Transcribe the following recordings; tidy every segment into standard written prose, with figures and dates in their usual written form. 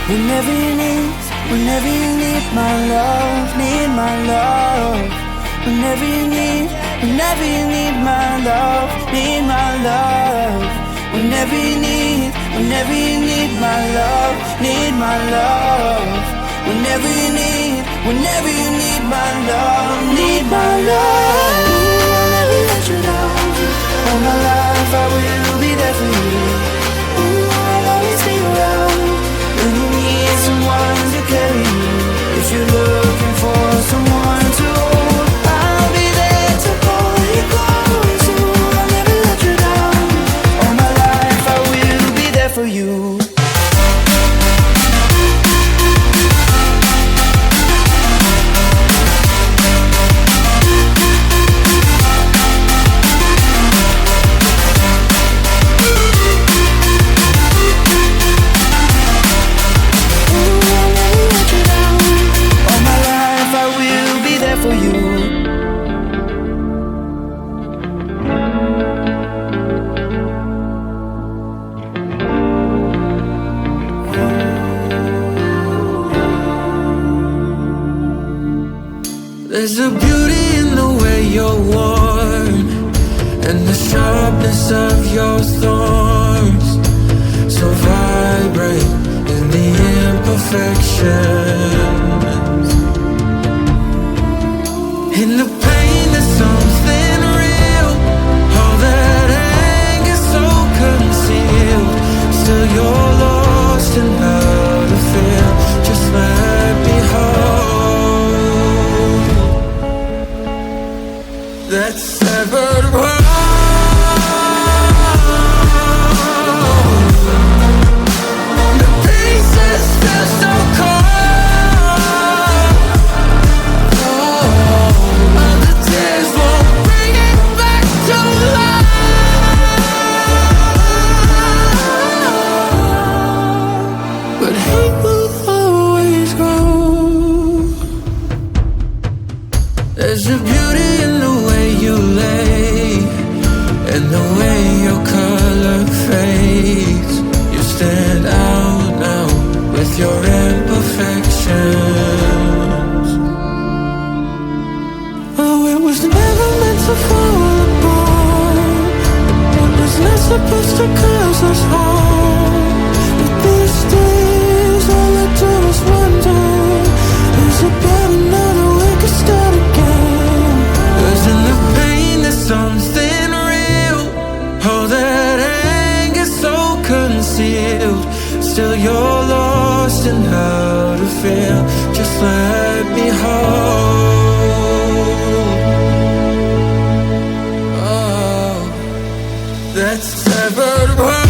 Whenever you need, whenever you need my love, need my love. Whenever you need, whenever you need my love, need my love. Whenever you need, whenever you need my love, need my love. Whenever you need, whenever you need my love, need my love. I'll never let you down. All my life I will be there for you. I'll always be around when you need someone to carry you. If you're looking for someone to hold, I'll be there to hold you close. I'll never let you down. All my life I will be there for you. For you. There's a beauty in the way you're worn, and the sharpness of your thorns, so vibrate in the imperfections. In the pain there's something real. All that anger so concealed. Still you're lost in how to feel. Just let me hold that severed world. The pieces feel so cold. There's a beauty in the way you lay, and the way your color fades. You stand out now with your imperfections. Oh, it was never meant to fall apart. It was not supposed to cause us harm. But these days all I do is wonder, is it better now that we could start again? 'Cause in the pain there's something real. All that anger so concealed. Still you're lost in how to feel. Just let me hold. Oh, that severed world.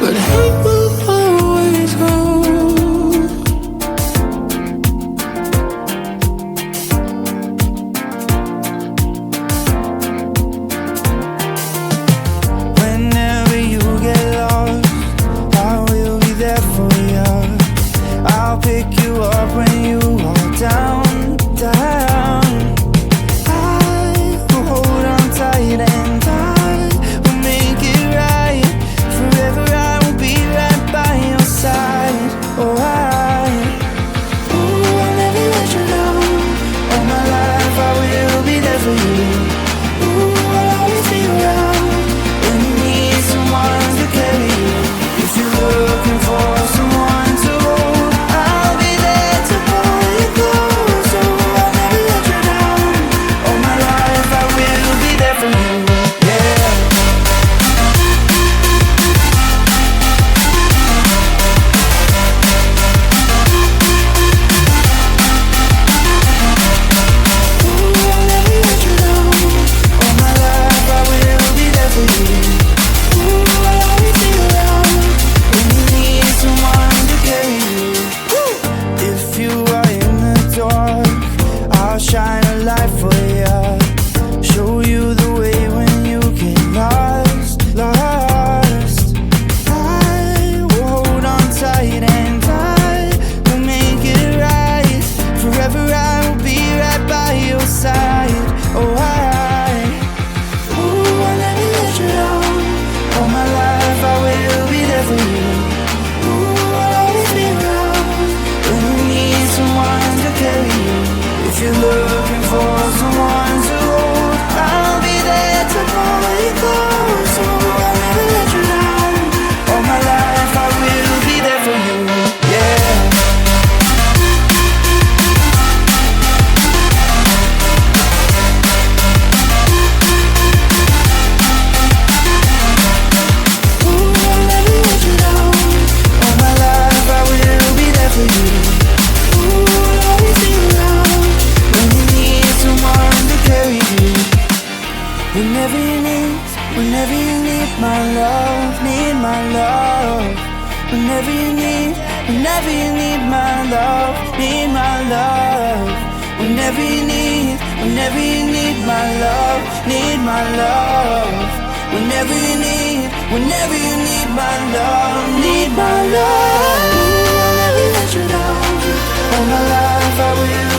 But you need my love, need my love. Whenever you need my love, need my love. Whenever you need my love, need my love. Whenever you need my love, need my love. I'll never let you down. All my life I will